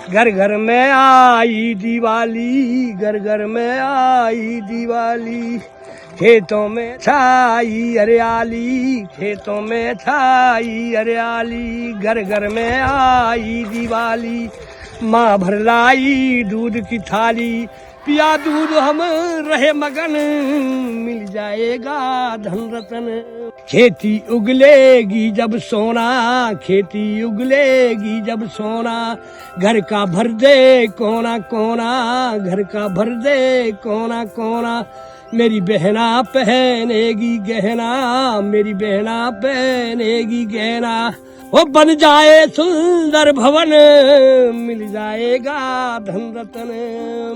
घर घर में आई दिवाली, घर घर में आई दिवाली, खेतों में छाई हरियाली, खेतों में छाई हरियाली, घर घर में आई दिवाली, माँ भर लाई दूध की थाली, पिया दूध हम रहे मगन, मिल जाएगा धन रतन। खेती उगलेगी जब सोना, खेती उगलेगी जब सोना, घर का भर दे कोना कोना, घर का भर दे कोना कोना, मेरी बहना पहनेगी गहना, मेरी बहना पहनेगी गहना, वो बन जाए सुंदर भवन, मिल जाएगा धन रतन,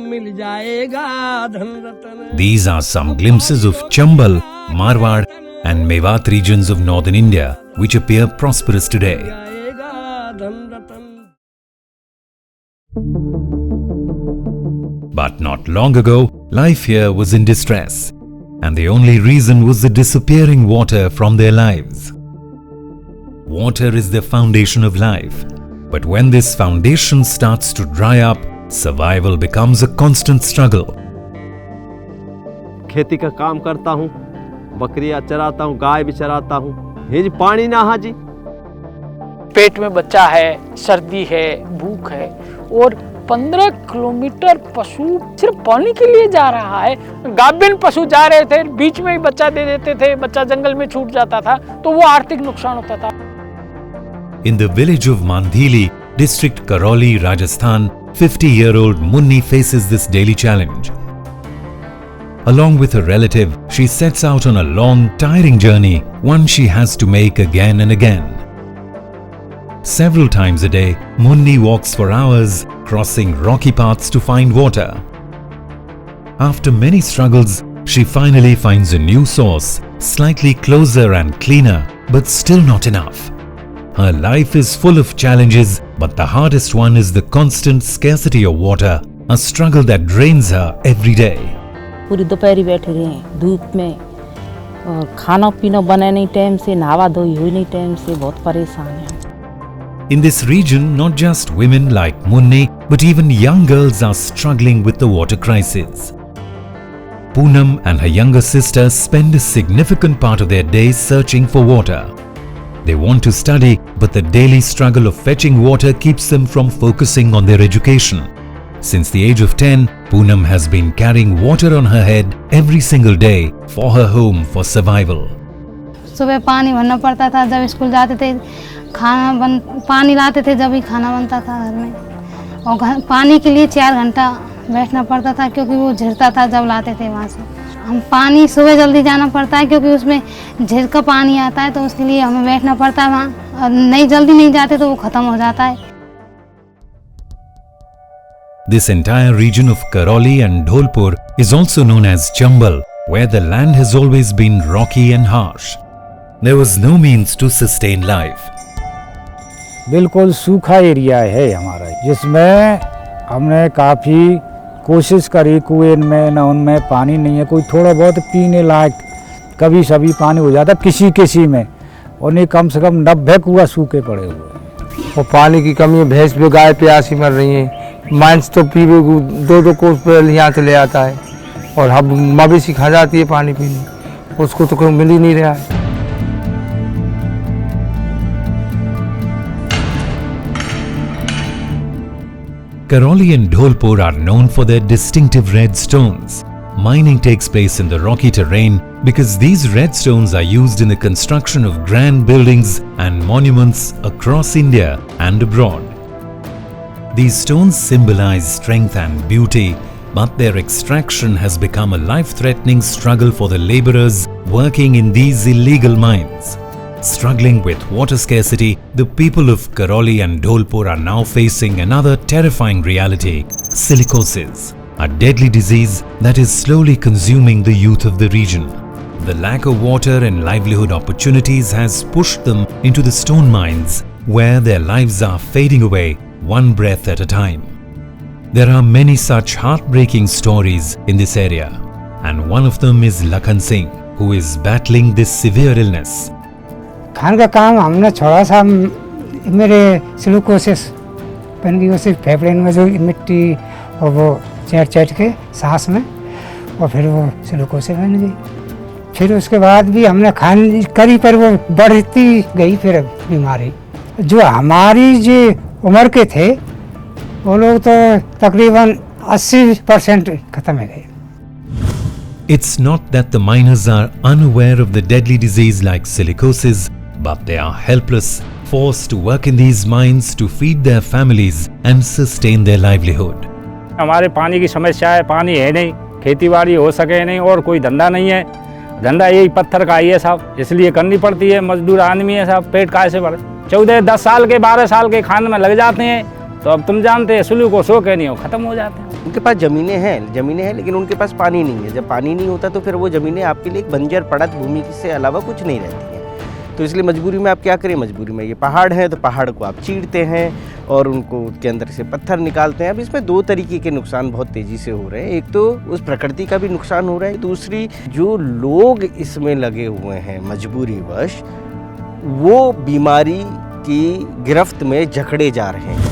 मिल जाएगा धन रतन। These are some glimpses of Chambal, Marwar and Mewat regions of northern India which appear prosperous today. But not long ago, life here was in distress, and the only reason was the disappearing water from their lives. Water is the foundation of life, but when this foundation starts to dry up, survival becomes a constant struggle. खेती का काम करता हूँ, बकरियां चराता हूँ, गाय भी चराता हूँ, ये जी पानी ना हा जी। पेट में बच्चा है, सर्दी है, भूख है और 15 किलोमीटर पशु सिर्फ पानी के लिए जा रहा है। गाभिन पशु जा रहे थे, बीच में ही बच्चा दे देते थे, बच्चा जंगल में छूट जाता था, तो वो आर्थिक नुकसान होता था। In the village of Mandhili, district Karoli, Rajasthan, 50-year-old Munni faces this daily challenge. Along with her relative, she sets out on a long, tiring journey, one she has to make again and again. Several times a day, Munni walks for hours, crossing rocky paths to find water. After many struggles, she finally finds a new source, slightly closer and cleaner, but still not enough. Her life is full of challenges, but the hardest one is the constant scarcity of water, a struggle that drains her every day. पूरी दोपहरी बैठे रहे धूप में और खाना पीना बने नहीं टाइम से, नहावा धोई हुई नहीं टाइम से, बहुत परेशान हैं। In this region, not just women like Munni, but even young girls are struggling with the water crisis. Poonam and her younger sister spend a significant part of their days searching for water. They want to study, but the daily struggle of fetching water keeps them from focusing on their education. Since the age of 10, Poonam has been carrying water on her head every single day for her home for survival. सुबह पानी भरना पड़ता था, जब school जाते थे पानी लाते थे, जब ही खाना बनता था घर में, और पानी के लिए 4 घंटा बैठना पड़ता था क्योंकि वो झिरता था जब लाते थे वहाँ से। हम पानी सुबह जल्दी जाना पड़ता है क्योंकि उसमें झिर का पानी आता है, तो उसके लिए हमें बैठना पड़ता है वहाँ, और नहीं जल्दी नहीं जाते तो वो खत्म हो जाता है। This entire region of Karoli and Dholpur is also known as Chambal, where the land has always been rocky and harsh. There was no means to sustain life. बिल्कुल सूखा एरिया है हमारा, जिसमें हमने काफ़ी कोशिश करी, कुएं में न उनमें पानी नहीं है, कोई थोड़ा बहुत पीने लायक कभी सभी पानी हो जाता किसी किसी में, और नहीं कम से कम 90 कुआं सूखे पड़े हुए हैं। और पानी की कमी है, भैंस भी गाय प्यासी मर रही हैं, मांस तो पीवे 2-2 कोस पर यहाँ से ले आता है, और हम मवेशी खा जाती है पानी पीने, उसको तो कोई मिल ही नहीं रहा है। Karoli and Dholpur are known for their distinctive red stones. Mining takes place in the rocky terrain because these red stones are used in the construction of grand buildings and monuments across India and abroad. These stones symbolize strength and beauty, but their extraction has become a life-threatening struggle for the laborers working in these illegal mines. Struggling with water scarcity, the people of Karoli and Dholpur are now facing another terrifying reality: silicosis, a deadly disease that is slowly consuming the youth of the region. The lack of water and livelihood opportunities has pushed them into the stone mines, where their lives are fading away one breath at a time. There are many such heartbreaking stories in this area, and one of them is Lakhan Singh, who is battling this severe illness. Khan का काम हमने छोड़ा था, मेरे silicosis पहन दी, उसे फेफड़े में जो मिट्टी और वो चैट के सांस में, और फिर वो सिलिकोसिस बन गई। फिर उसके बाद भी हमने खान करी पर वो बढ़ती गई फिर बीमारी। जो हमारी जो उम्र के थे वो लोग तो तकरीबन 80% खत्म हो गए। It's not that the miners are unaware of the deadly disease like silicosis, but they are helpless, forced to work in these mines to feed their families and sustain their livelihood. हमारे पानी की समस्या है, पानी है नहीं, खेती बाड़ी हो सके नहीं और कोई धंधा नहीं है। धंधा यही पत्थर का ही है साहब, इसलिए करनी पड़ती है। मजदूर आदमी है साहब, पेट काहे से भरे। 14-10 साल के 12 साल के खान में लग जाते हैं, तो अब तुम जानते हैं सुलू को सो के नहीं हो, खत्म हो जाते हैं। उनके पास ज़मीनें हैं लेकिन उनके पास पानी नहीं है। जब पानी नहीं होता तो फिर वो ज़मीनें आपके लिए एक बंजर पड़त भूमि से अलावा कुछ नहीं रहती हैं। तो इसलिए मजबूरी में आप क्या करें, मजबूरी में ये पहाड़ हैं तो पहाड़ को आप चीरते हैं और उनको के अंदर से पत्थर निकालते हैं। अब इसमें 2 तरीके के नुकसान बहुत तेज़ी से हो रहे हैं। एक तो उस प्रकृति का भी नुकसान हो रहा है, दूसरी जो लोग इसमें लगे हुए हैं मजबूरीवश, वो बीमारी की गिरफ्त में जकड़े जा रहे हैं।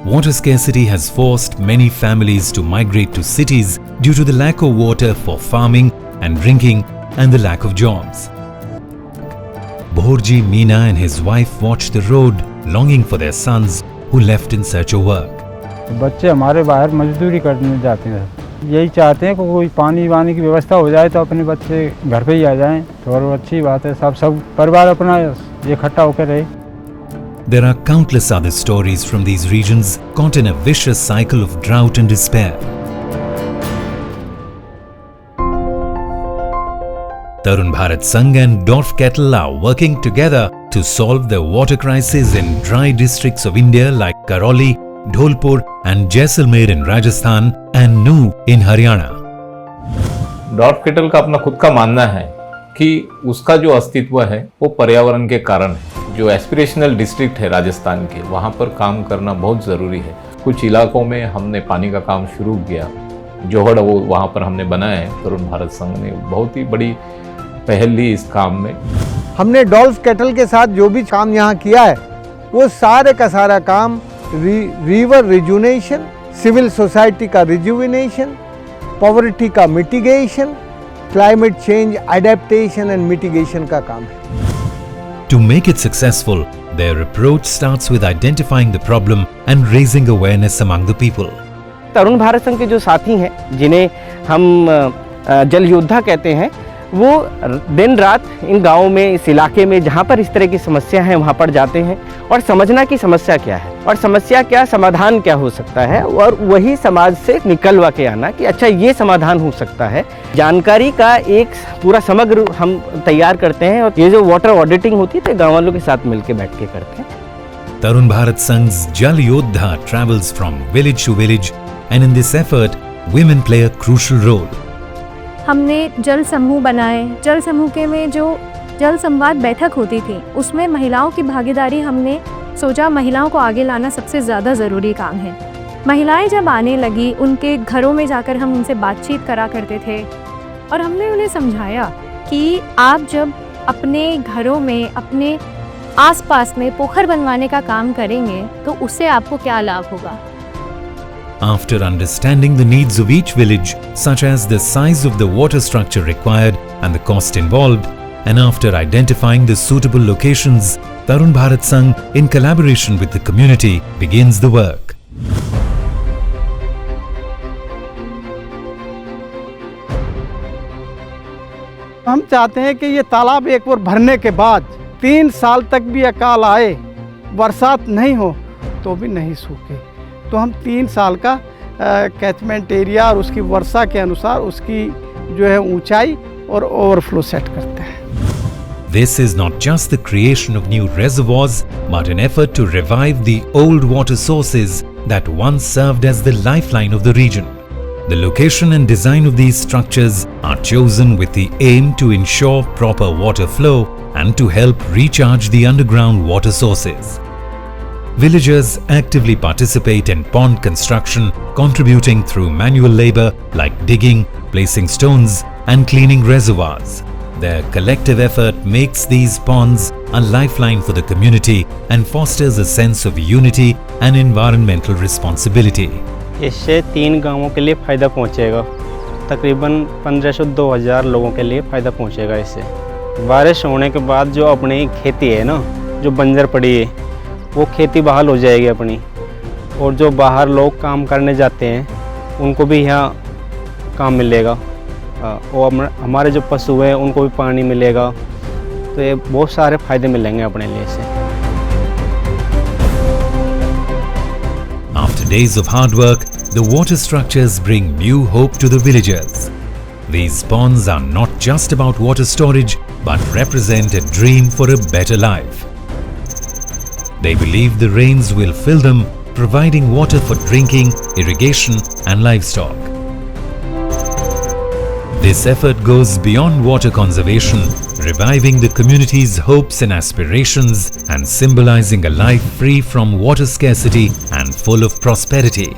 Water scarcity has forced many families to migrate to cities due to the lack of water for farming and drinking and the lack of jobs. Bhorji Meena and his wife watched the road, longing for their sons who left in search of work. बच्चे हमारे बाहर मजदूरी करने जाते हैं, यही चाहते हैं कि कोई पानी वानी की व्यवस्था हो जाए तो अपने बच्चे घर पे ही आ जाएं, तो और अच्छी बात है। सब परिवार अपना इकट्ठा होकर रहे। There are countless other stories from these regions caught in a vicious cycle of drought and despair. Tarun Bharat Sangh and Dorf Kettle are working together to solve the water crisis in dry districts of India like Karoli, Dholpur and Jaisalmer in Rajasthan and Nuh in Haryana. Dwarf kettle का अपना खुद का मानना है कि उसका जो अस्तित्व है वो पर्यावरण के कारण है। जो एस्पिरेशनल डिस्ट्रिक्ट है राजस्थान के, वहाँ पर काम करना बहुत ज़रूरी है। कुछ इलाकों में हमने पानी का काम शुरू किया, जोहड़ वो वहाँ पर हमने बनाया है। तरुण भारत संघ ने बहुत ही बड़ी पहल ली इस काम में। हमने डॉल्फ केटल के साथ जो भी काम यहाँ किया है वो सारे का सारा काम रिवर रिजुनेशन, सिविल सोसाइटी का रिजुविनेशन, पॉवर्टी का mitigation, climate change adaptation and mitigation का काम है। To make it successful, their approach starts with identifying the problem and raising awareness among the people. Tarun Bharat संघ के जो साथी हैं, जिन्हें हम जल योद्धा कहते हैं, वो दिन रात इन गाँवों में, इस इलाके में जहाँ पर इस तरह की समस्या है वहाँ पर जाते हैं और समझना कि समस्या क्या है और समस्या क्या, समाधान क्या हो सकता है, और वही समाज से निकलवा के आना कि अच्छा ये समाधान हो सकता है। जानकारी का एक पूरा समग्र हम तैयार करते हैं और ये जो वाटर ऑडिटिंग होती है तो गाँव वालों के साथ मिलकर बैठ के करते हैं। Tarun Bharat Sangh's Jal Yodha travels from village to village, and in this effort, women play a crucial role. हमने जल समूह बनाए। जल समूह के में जो जल संवाद बैठक होती थी उसमें महिलाओं की भागीदारी, हमने सोचा महिलाओं को आगे लाना सबसे ज़्यादा ज़रूरी काम है। महिलाएं जब आने लगी, उनके घरों में जाकर हम उनसे बातचीत करा करते थे और हमने उन्हें समझाया कि आप जब अपने घरों में, अपने आसपास में पोखर बनवाने का काम करेंगे तो उससे आपको क्या लाभ होगा। After understanding the needs of each village, such as the size of the water structure required and the cost involved, and after identifying the suitable locations, Tarun Bharat Sangh, in collaboration with the community, begins the work. हम चाहते हैं कि ये तालाब एक बार भरने के बाद 3 साल तक भी अकाल आए, बरसात नहीं हो तो भी नहीं सूखे, तो हम 3 साल का कैचमेंट एरिया और उसकी वर्षा के अनुसार उसकी जो है ऊंचाई और ओवरफ्लो सेट करते हैं। This is not just the creation of new reservoirs, but an effort to revive the old water sources that once served as the lifeline of the region. The location and design of these structures are chosen with the aim to ensure proper water flow and to help recharge the underground water sources. Villagers actively participate in pond construction, contributing through manual labor like digging, placing stones, and cleaning reservoirs. Their collective effort makes these ponds a lifeline for the community and fosters a sense of unity an environmental responsibility. इससे 3 गांवों के लिए फ़ायदा पहुंचेगा। तकरीबन 1500-2000 लोगों के लिए फ़ायदा पहुंचेगा इससे। बारिश होने के बाद जो अपनी खेती है ना, जो बंजर पड़ी है, वो खेती बहाल हो जाएगी अपनी। और जो बाहर लोग काम करने जाते हैं उनको भी यहाँ काम मिलेगा। और हमारे जो पशु हैं उनको भी पानी मिलेगा। तो ये बहुत सारे फ़ायदे मिलेंगे अपने लिए इससे। After days of hard work, the water structures bring new hope to the villagers. These ponds are not just about water storage, but represent a dream for a better life. They believe the rains will fill them, providing water for drinking, irrigation, and livestock. This effort goes beyond water conservation, reviving the community's hopes and aspirations and symbolizing a life free from water scarcity and full of prosperity.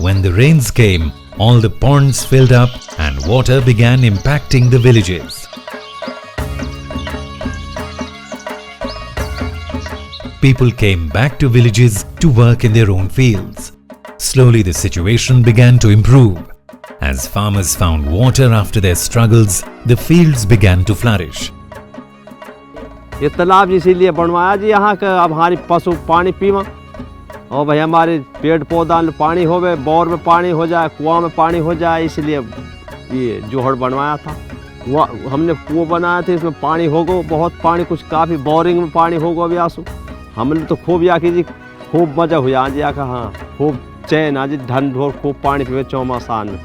When the rains came, all the ponds filled up and water began impacting the villages. People came back to villages to work in their own fields. Slowly the situation began to improve. As farmers found water after their struggles, the fields began to flourish. ये तालाब इसीलिए बनवाया जी यहाँ का, अब हमारी पशु पानी पीवा और भाई हमारे पेड़ पौधा में पानी हो गए, बोर में पानी हो जाए, कुआं में पानी हो जाए, इसलिए ये जोहड़ बनवाया था। वह हमने कुआं बनाया था, इसमें पानी होगा बहुत, पानी कुछ काफ़ी, बोरिंग में पानी होगा भी आंसू। हमने तो खूब या जी खूब मजा हुआ आज या का, हाँ खूब चैन आज ढन ढोर खूब पानी पीवे चौमासान में।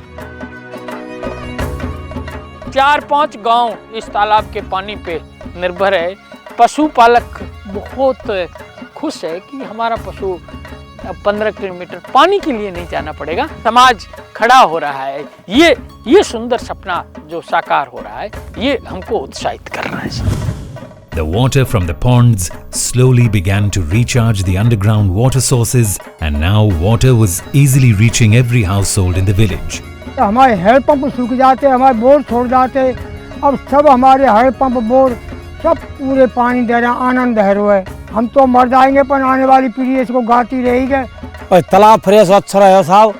4-5 गांव इस तालाब के पानी पे निर्भर है। पशुपालक बहुत खुश है कि हमारा पशु 15 किलोमीटर पानी के लिए नहीं जाना पड़ेगा। समाज खड़ा हो रहा है। ये सुंदर सपना जो साकार हो रहा है, ये हमको उत्साहित कर रहा है। The water from the ponds slowly began to recharge the underground water sources, and now water was easily reaching every household in the village. हमारे हैंड पंप सूख जाते, हमारे बोर छोड़ जाते, अब सब हमारे हैंड पंप बोर सब पूरे पानी दे रहे हैं, आनंद है रोए। हम तो मर जाएंगे पर आने वाली पीढ़ी इसको गाती रहेगी। और तालाब फ्रेश अच्छा रहे साहब,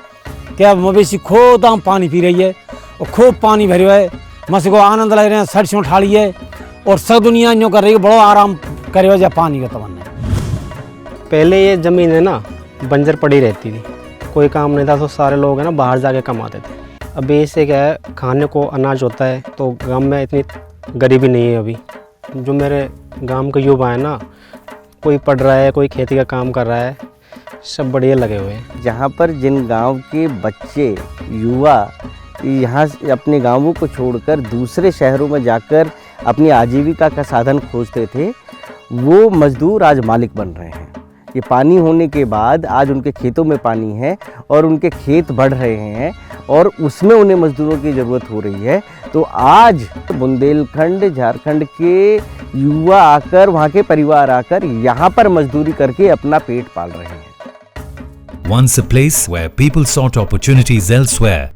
क्या मवेशी खूब दाम पानी पी रही है और खूब पानी भरे हुए है, मछली को आनंद लग रहे हैं, सरसों ठाली है और सब दुनिया यूँ कर रही है, बड़ा आराम करे हुए जब पानी का तमन्ना। पहले ये ज़मीन है ना बंजर पड़ी रहती थी, कोई काम नहीं था, तो सारे लोग है ना बाहर जाके कमाते थे। अभी इससे क्या है, खाने को अनाज होता है, तो गांव में इतनी गरीबी नहीं है अभी। जो मेरे गांव के युवा है ना, कोई पढ़ रहा है, कोई खेती का काम कर रहा है, सब बढ़िया लगे हुए हैं। जहाँ पर जिन गांव के बच्चे युवा यहाँ अपने गांवों को छोड़कर दूसरे शहरों में जाकर अपनी आजीविका का साधन खोजते थे, वो मजदूर आज मालिक बन रहे हैं। ये पानी होने के बाद आज उनके खेतों में पानी है और उनके खेत बढ़ रहे हैं और उसमें उन्हें मजदूरों की ज़रूरत हो रही है। तो आज बुंदेलखंड झारखंड के युवा आकर, वहाँ के परिवार आकर यहाँ पर मजदूरी करके अपना पेट पाल रहे हैं। Once a place where people sought opportunities elsewhere,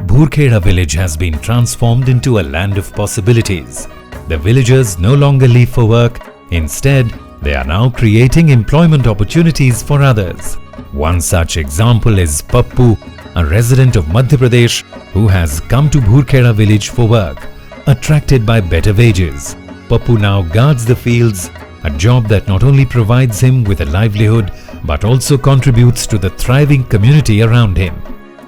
Bhurkheda village has been transformed into a land of possibilities. The villagers no longer leave for work. Instead, they are now creating employment opportunities for others. One such example is Pappu, a resident of Madhya Pradesh who has come to Bhurkheda village for work. Attracted by better wages, Pappu now guards the fields, a job that not only provides him with a livelihood but also contributes to the thriving community around him.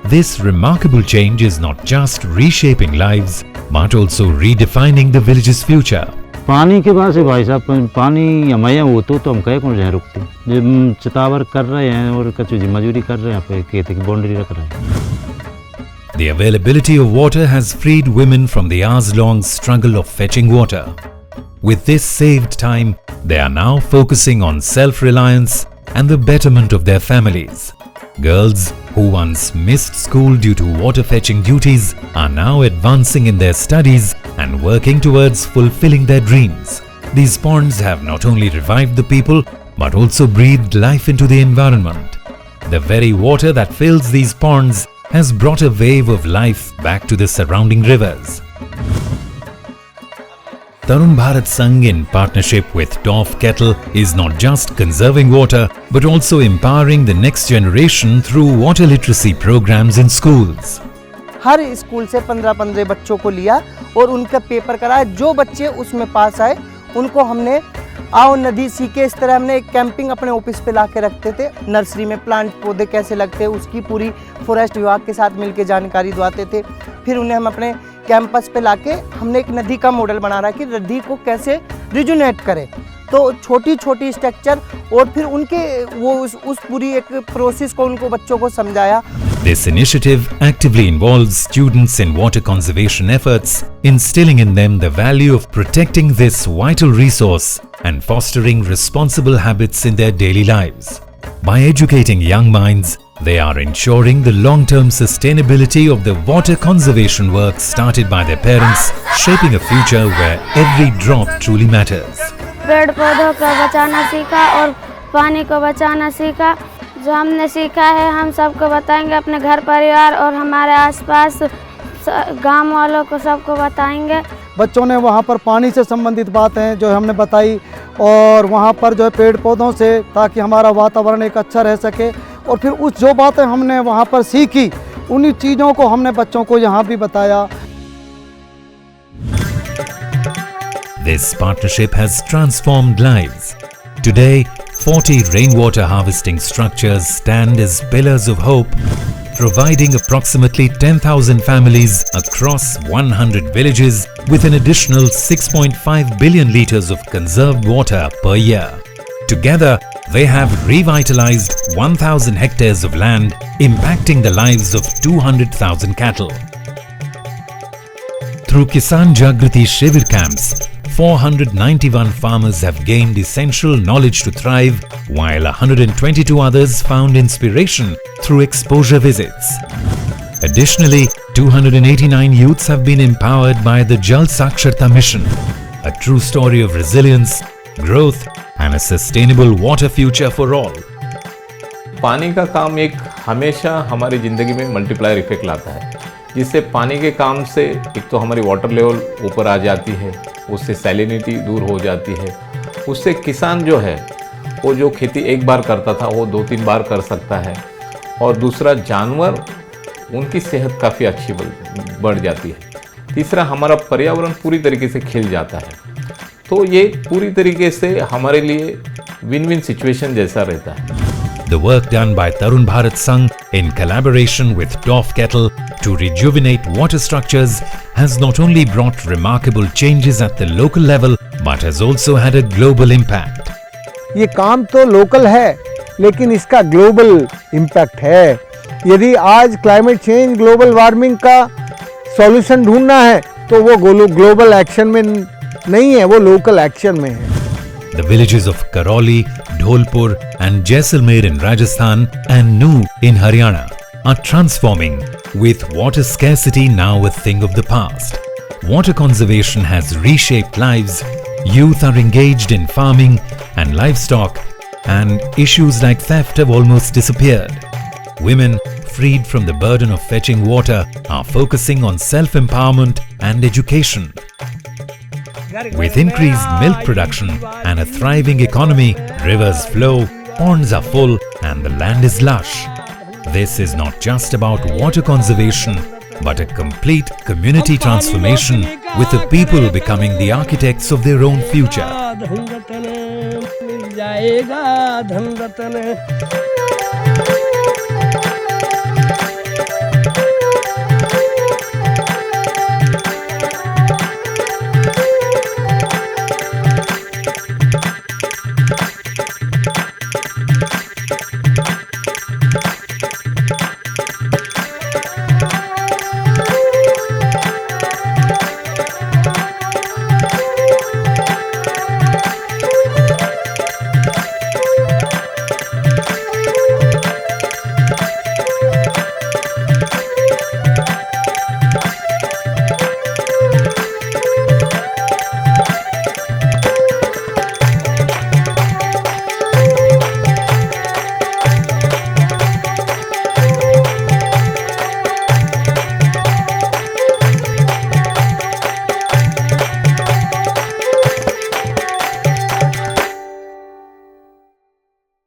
This remarkable change is not just reshaping lives but also redefining the village's future. पानी के बाद से भाई साहब, पानी हमारे यहाँ होता तो हम कहीं कौन जाए रुकते, जब चितावर कर रहे हैं और कचू जी मजदूरी कर रहे हैं, यहाँ पे खेती की बाउंड्री रख रहे हैं। The availability of water has freed women from the hours-long struggle of fetching water. With this saved time, they are now focusing on self-reliance and the betterment of their families. Girls who once missed school due to water fetching duties are now advancing in their studies and working towards fulfilling their dreams. These ponds have not only revived the people but also breathed life into the environment. The very water that fills these ponds has brought a wave of life back to the surrounding rivers. Tarun Bharat Sangh, in partnership with Torf Kettle, is not just conserving water but also empowering the next generation through water literacy programs in schools. Her school से 15-15 बच्चों को लिया और उनका paper कराया। जो बच्चे उसमें पास आए उनको हमने आओ नदी सीखे, इस तरह हमने एक कैंपिंग अपने ऑफिस पे ला के रखते थे। नर्सरी में प्लांट पौधे कैसे लगते हैं उसकी पूरी फॉरेस्ट विभाग के साथ मिलके जानकारी दिलाते थे। फिर उन्हें हम अपने कैंपस पे लाके हमने एक नदी का मॉडल बना रहा कि नदी को कैसे रिजुनेट करें। तो छोटी छोटी स्ट्रक्चर और फिर उनके वो उस पूरी एक प्रोसेस को उनको बच्चों को समझाया। This initiative actively involves students in water conservation efforts, instilling in them the value of protecting this vital resource and fostering responsible habits in their daily lives. By educating young minds, they are ensuring the long-term sustainability of the water conservation work started by their parents, shaping a future where every drop truly matters. पेड़ पौधों को बचाना सीखा और पानी को बचाना सीखा। जो हमने सीखा है हम सबको बताएंगे, अपने घर परिवार और हमारे आसपास गांव वालों को सबको बताएंगे। बच्चों ने वहाँ पर पानी से संबंधित बातें जो हमने बताई और वहाँ पर जो है पेड़ पौधों से, ताकि हमारा वातावरण एक अच्छा रह सके। और फिर उस जो बातें हमने वहाँ पर सीखी उन्हीं चीज़ों को हमने बच्चों को यहाँ भी बताया। This partnership has transformed lives. Today, 40 rainwater harvesting structures stand as pillars of hope, providing approximately 10,000 families across 100 villages with an additional 6.5 billion litres of conserved water per year. Together, they have revitalized 1,000 hectares of land, impacting the lives of 200,000 cattle. Through Kisan Jagriti Shivir camps, 491 farmers have gained essential knowledge to thrive, while 122 others found inspiration through exposure visits. Additionally, 289 youths have been empowered by the Jal Saksharta mission, a true story of resilience, growth and a sustainable water future for all. पानी का काम एक हमेशा हमारी ज़िंदगी में multiplier effect लाता है, जिससे पानी के काम से एक तो हमारी वाटर लेवल ऊपर आ जाती है, उससे सैलिनिटी दूर हो जाती है, उससे किसान जो है वो जो खेती एक बार करता था वो 2-3 बार कर सकता है, और दूसरा जानवर उनकी सेहत काफ़ी अच्छी बढ़ जाती है, तीसरा हमारा पर्यावरण पूरी तरीके से खिल जाता है। तो ये पूरी तरीके से हमारे लिए विन विन सिचुएशन जैसा रहता है। The work done by Tarun Bharat Sangh in collaboration with Torf Kettle to rejuvenate water structures has not only brought remarkable changes at the local level but has also had a global impact. ये काम तो local है लेकिन इसका global impact है। यदि आज climate change, global warming का सॉल्यूशन ढूंढना है तो वो ग्लोबल एक्शन में नहीं है, वो लोकल एक्शन में है। The villages of Karoli, Dholpur and Jaisalmer in Rajasthan and Nuh in Haryana are transforming, with water scarcity now a thing of the past. Water conservation has reshaped lives, youth are engaged in farming and livestock, and issues like theft have almost disappeared. Women, freed from the burden of fetching water, are focusing on self-empowerment and education. With increased milk production and a thriving economy, rivers flow, ponds are full and the land is lush. This is not just about water conservation, but a complete community transformation, with the people becoming the architects of their own future.